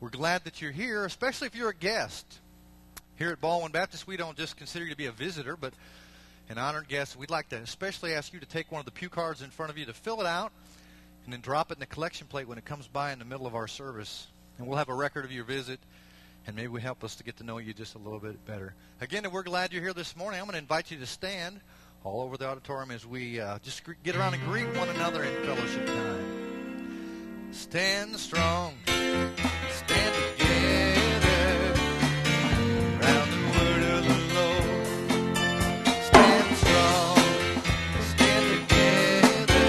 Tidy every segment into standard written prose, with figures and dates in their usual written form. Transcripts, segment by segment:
We're glad that you're here, especially if you're a guest. Here at Baldwin Baptist, we don't just consider you to be a visitor, but an honored guest. We'd like to especially ask you to take one of the pew cards in front of you, to fill it out, and then drop it in the collection plate when it comes by in the middle of our service. And we'll have a record of your visit, and maybe we help us to get to know you just a little bit better. Again, we're glad you're here this morning. I'm going to invite you to stand all over the auditorium as we just get around and greet one another in fellowship time. Stand strong, stand together, round the word of the Lord. Stand strong, stand together,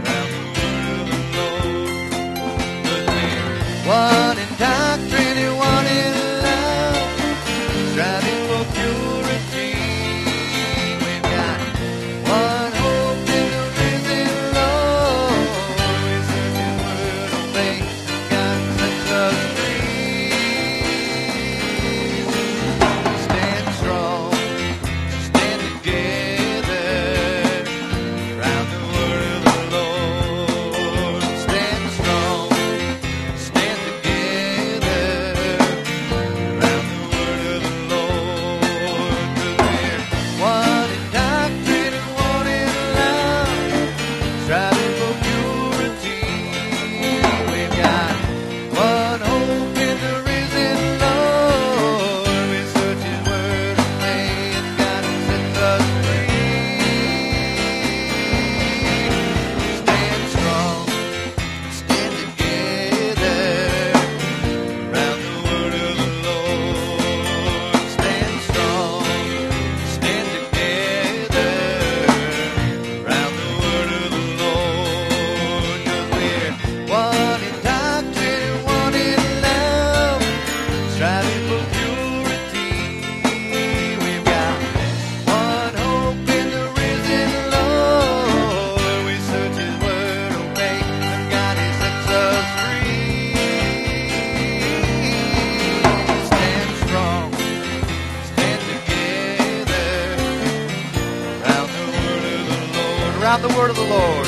round the word of the Lord. 'Cause we're one in doctrine and one in love, striving for purity. We've got one hope in the risen Lord. We search His word, obey, God sets us free. Stand strong, stand together, round the word of the Lord. Stand strong, stand together, round the word of the Lord. 'Cause we're one in doctrine and one in love, striving for purity. We've got one hope in the risen Lord. We search His word, obey, and God sets us free. Stand strong, stand together, round the word of the Lord. Stand strong, stand together, round the word of the Lord. 'Cause we're one in doctrine and one in love, striving for purity. We've got one hope in the risen Lord. We search His word, obey, and God He sets us free. Stand strong, stand together, round the word of the Lord. Around the word of the Lord.